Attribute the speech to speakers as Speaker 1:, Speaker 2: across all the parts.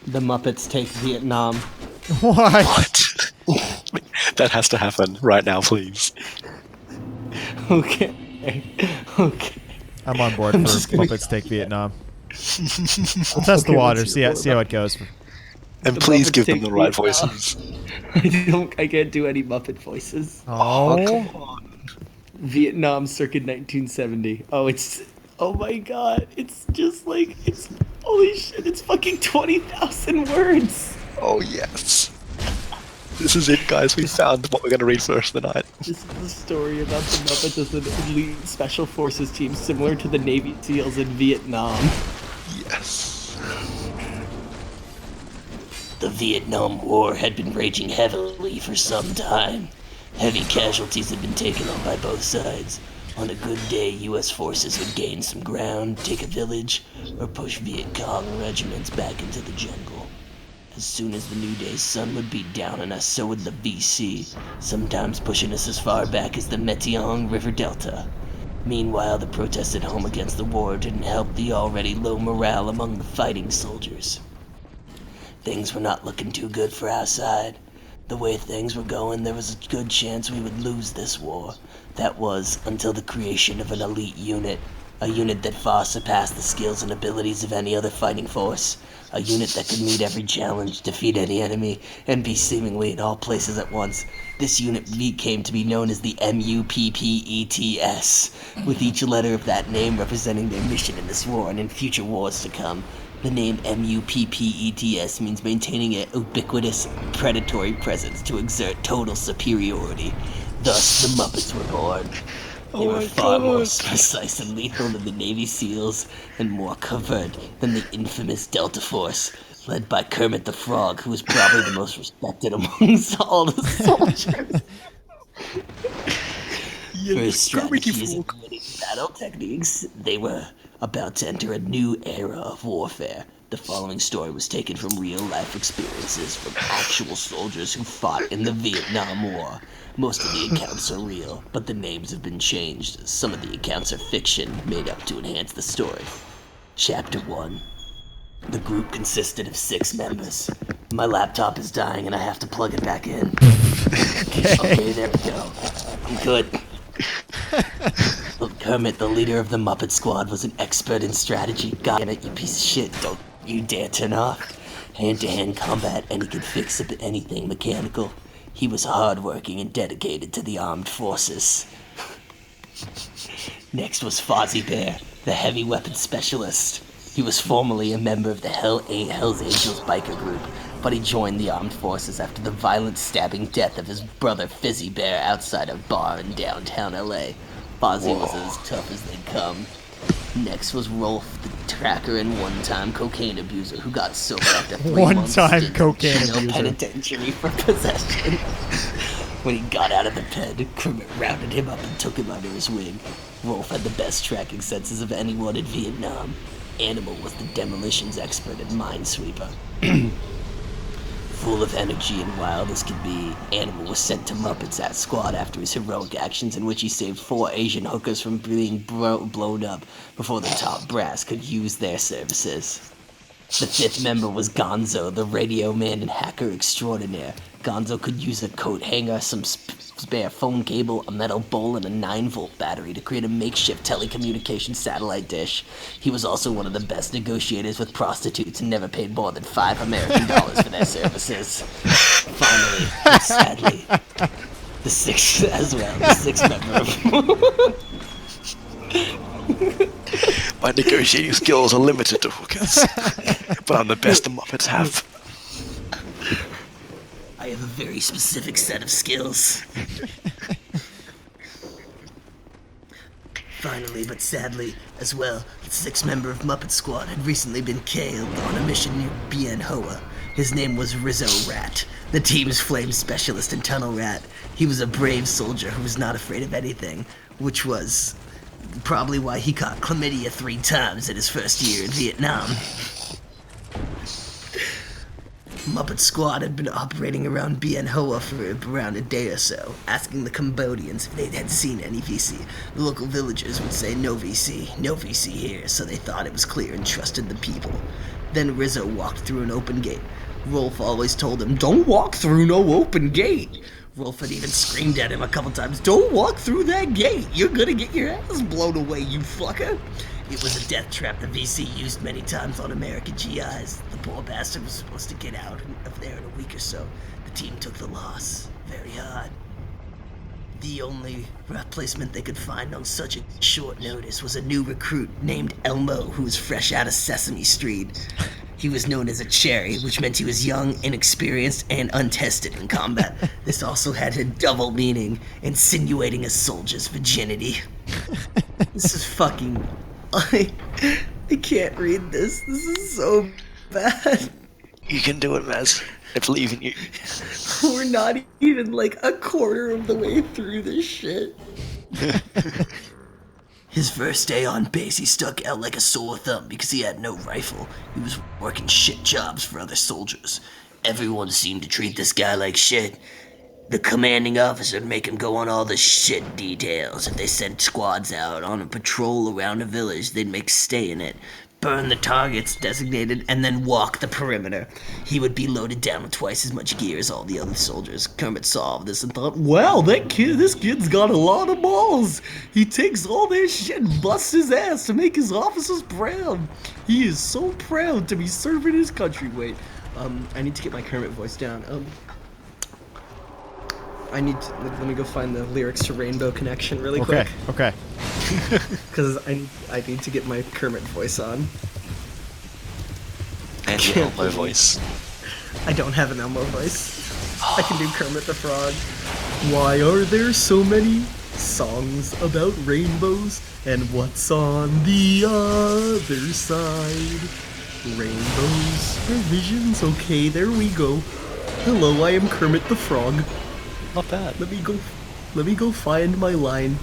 Speaker 1: The Muppets take Vietnam.
Speaker 2: What? That has to happen right now, please.
Speaker 1: Okay. Okay.
Speaker 3: I'm on board
Speaker 1: I'm
Speaker 3: for
Speaker 1: just gonna
Speaker 3: Muppets Take Vietnam. We'll test the
Speaker 1: Okay,
Speaker 3: water,
Speaker 1: let's
Speaker 3: see
Speaker 1: hear
Speaker 3: how,
Speaker 1: more
Speaker 3: it goes.
Speaker 2: And
Speaker 1: The
Speaker 2: please
Speaker 1: Muppets
Speaker 2: give them
Speaker 1: take
Speaker 2: the right
Speaker 1: Vietnam.
Speaker 2: voices.
Speaker 1: I can't do any Muppet voices.
Speaker 2: Oh, come
Speaker 3: Oh,
Speaker 2: on.
Speaker 1: Vietnam circa 1970. Oh my god, it's just like, it's, holy shit, it's fucking 20,000 words.
Speaker 2: Oh, yes. This is it, guys. We found what we're going to read first of the night.
Speaker 1: This is the story about the Muppets as an elite special forces team similar to the Navy SEALs in Vietnam.
Speaker 2: Yes.
Speaker 4: The Vietnam War had been raging heavily for some time. Heavy casualties had been taken on by both sides. On a good day, U.S. forces would gain some ground, take a village, or push Viet Cong regiments back into the jungle. As soon as the new day's sun would beat down on us, so would the VC, sometimes pushing us as far back as the Metiong River Delta. Meanwhile, the protests at home against the war didn't help the already low morale among the fighting soldiers. Things were not looking too good for our side. The way things were going, there was a good chance we would lose this war. That was, until the creation of an elite unit. A unit that far surpassed the skills and abilities of any other fighting force. A unit that could meet every challenge, defeat any enemy, and be seemingly in all places at once. This unit came to be known as the MUPPETS, with each letter of that name representing their mission in this war and in future wars to come. The name MUPPETS means maintaining an ubiquitous, predatory presence to exert total superiority. Thus, the Muppets were born. They were far more precise and lethal than the Navy SEALs, and more covert than the infamous Delta Force, led by Kermit the Frog, who was probably the most respected amongst all the soldiers. For his strategies and winning battle techniques, they were about to enter a new era of warfare. The following story was taken from real-life experiences from actual soldiers who fought in the Vietnam War. Most of the accounts are real, but the names have been changed. Some of the accounts are fiction, made up to enhance the story. Chapter 1. The group consisted of 6 members. My laptop is dying and I have to plug it back in. Okay, there we go. I'm good. Look, Kermit, the leader of the Muppet Squad, was an expert in strategy. God damn it, you piece of shit. Don't you dare turn off. Hand-to-hand combat, and he could fix up anything mechanical. He was hardworking and dedicated to the armed forces. Next was Fozzie Bear, the heavy weapons specialist. He was formerly a member of the Hells Angels biker group, but he joined the armed forces after the violent stabbing death of his brother Fizzy Bear outside a bar in downtown LA. Fozzie was as tough as they'd come. Next was Rolf, the tracker and one-time cocaine abuser who got sober after 3 months
Speaker 3: One-time cocaine
Speaker 1: in
Speaker 3: abuser.
Speaker 1: penitentiary for possession. When he got out of the pen, Kermit rounded him up and took him under his wing. Rolf had the best tracking senses of anyone in Vietnam. Animal was the demolitions expert and minesweeper. Full of energy and wild as could be, Animal was sent to Muppets Squad after his heroic actions in which he saved 4 Asian hookers from being blown up before the top brass could use their services. The 5th member was Gonzo, the radio man and hacker extraordinaire. Gonzo could use a coat hanger, some spare phone cable, a metal bowl, and a 9-volt battery to create a makeshift telecommunications satellite dish. He was also one of the best negotiators with prostitutes and never paid more than $5 American for their services. Finally, but sadly, the 6th member of...
Speaker 2: My negotiating skills are limited to hookers, but I'm the best the Muppets have.
Speaker 4: I have a very specific set of skills. Finally, but sadly, as well, the 6th member of Muppet Squad had recently been killed on a mission near Bien Hoa. His name was Rizzo Rat, the team's flame specialist and tunnel rat. He was a brave soldier who was not afraid of anything, which was probably why he caught chlamydia 3 times in his first year in Vietnam. Muppet Squad had been operating around Bien Hoa for around a day or so, asking the Cambodians if they had seen any VC. The local villagers would say no VC here, so they thought it was clear and trusted the people.
Speaker 1: Then Rizzo walked through an open gate. Rolf always told him, "Don't walk through no open gate." Rolf had even screamed at him a couple times, "Don't walk through that gate. You're gonna get your ass blown away, you fucker." It was a death trap the VC used many times on American GIs. The poor bastard was supposed to get out of there in a week or so. The team took the loss very hard. The only replacement they could find on such a short notice was a new recruit named Elmo, who was fresh out of Sesame Street. He was known as a cherry, which meant he was young, inexperienced, and untested in combat. This also had a double meaning, insinuating a soldier's virginity. This is fucking... I can't read this. This is so bad.
Speaker 2: You can do it, Mazz. I believe in you.
Speaker 1: We're not even like a quarter of the way through this shit. His first day on base, he stuck out like a sore thumb because he had no rifle. He was working shit jobs for other soldiers. Everyone seemed to treat this guy like shit. The commanding officer would make him go on all the shit details. If they sent squads out on a patrol around a village, they'd make stay in it, burn the targets designated, and then walk the perimeter. He would be loaded down with twice as much gear as all the other soldiers. Kermit saw this and thought, "Wow, this kid's got a lot of balls. He takes all this shit and busts his ass to make his officers proud. He is so proud to be serving his country." Wait, I need to get my Kermit voice down. Let me go find the lyrics to Rainbow Connection really quick.
Speaker 3: Okay.
Speaker 1: Because I need to get my Kermit voice on.
Speaker 2: And your Elmo voice.
Speaker 1: I don't have an Elmo voice. I can do Kermit the Frog. Why are there so many songs about rainbows? And what's on the other side? Rainbows are visions. Okay, there we go. Hello, I am Kermit the Frog.
Speaker 2: Not bad.
Speaker 1: Let me go find my line.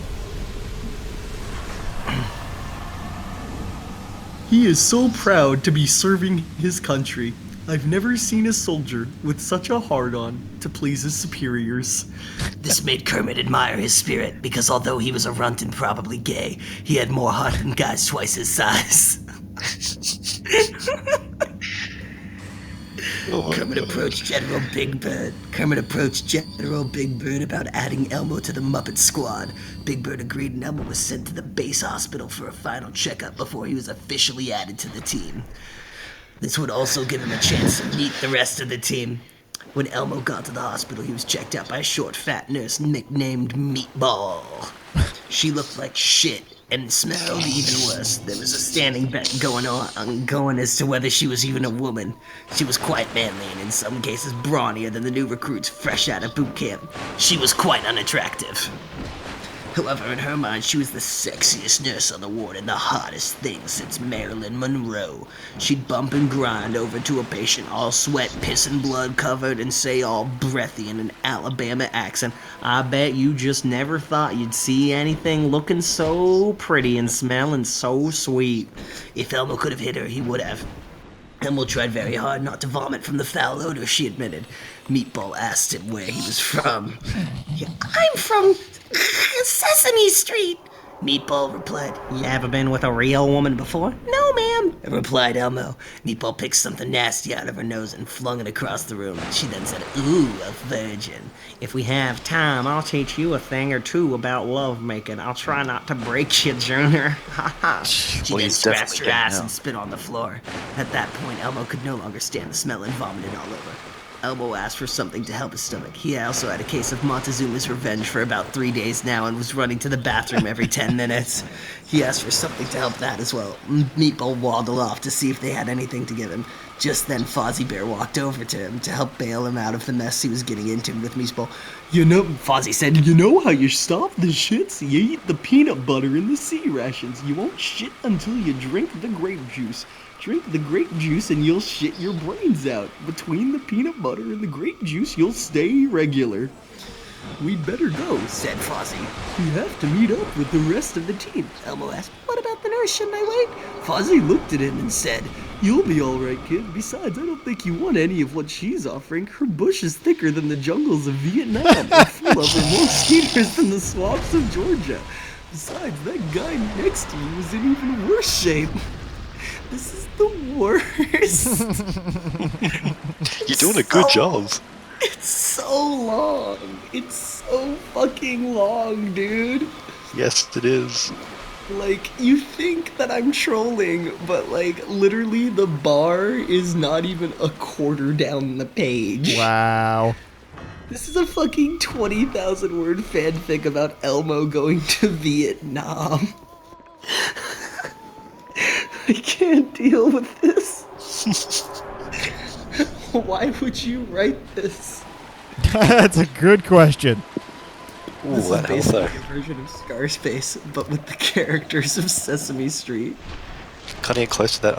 Speaker 1: He is so proud to be serving his country. I've never seen a soldier with such a hard-on to please his superiors. This made Kermit admire his spirit, because although he was a runt and probably gay, he had more heart than guys twice his size. Kermit approached General Big Bird. About adding Elmo to the Muppet squad. Big Bird agreed and Elmo was sent to the base hospital for a final checkup before he was officially added to the team. This would also give him a chance to meet the rest of the team. When Elmo got to the hospital, he was checked out by a short, fat nurse nicknamed Meatball. She looked like shit and smelled even worse. There was a standing bet going as to whether she was even a woman. She was quite manly and in some cases brawnier than the new recruits fresh out of boot camp. She was quite unattractive. However, in her mind, she was the sexiest nurse on the ward and the hottest thing since Marilyn Monroe. She'd bump and grind over to a patient all sweat, piss and blood covered and say all breathy in an Alabama accent, "I bet you just never thought you'd see anything looking so pretty and smelling so sweet." If Elmo could have hit her, he would have. Elmo tried very hard not to vomit from the foul odor, she admitted. Meatball asked him where he was from. "I'm from Sesame Street," Meatball replied. "You ever been with a real woman before?" "No, ma'am," replied Elmo. Meatball picked something nasty out of her nose and flung it across the room. She then said, "Ooh, a virgin. If we have time, I'll teach you a thing or two about lovemaking. I'll try not to break you, Junior." Ha ha. She then scratched her ass and spit on the floor. At that point, Elmo could no longer stand the smell and vomited all over. Elmo asked for something to help his stomach. He also had a case of Montezuma's Revenge for about 3 days now and was running to the bathroom every 10 minutes. He asked for something to help that as well. Meatball waddled off to see if they had anything to give him. Just then, Fozzie Bear walked over to him to help bail him out of the mess he was getting into with Meatball. Fozzie said, "You know how you stop the shits? You eat the peanut butter in the sea rations. You won't shit until you drink the grape juice. Drink the grape juice and you'll shit your brains out. Between the peanut butter and the grape juice, you'll stay regular." "We'd better go," said Fozzie. "We have to meet up with the rest of the team." Elmo asked, "What about the nurse? Shouldn't I wait?" Fozzie looked at him and said, "You'll be all right, kid. Besides, I don't think you want any of what she's offering. Her bush is thicker than the jungles of Vietnam and full of her more skeeters than the swamps of Georgia. Besides, that guy next to you is in even worse shape." This is the worst.
Speaker 2: You're doing a good job.
Speaker 1: It's so long. It's so fucking long, dude.
Speaker 2: Yes, it is.
Speaker 1: Like, you think that I'm trolling, but like, literally the bar is not even a quarter down the page.
Speaker 3: Wow.
Speaker 1: This is a fucking 20,000 word fanfic about Elmo going to Vietnam. I can't deal with this. Why would you write this?
Speaker 3: That's a good question.
Speaker 2: Ooh,
Speaker 1: This is
Speaker 2: that
Speaker 1: basically
Speaker 2: helps.
Speaker 1: a version of Scarspace, but with the characters of Sesame Street.
Speaker 2: Cutting it close to that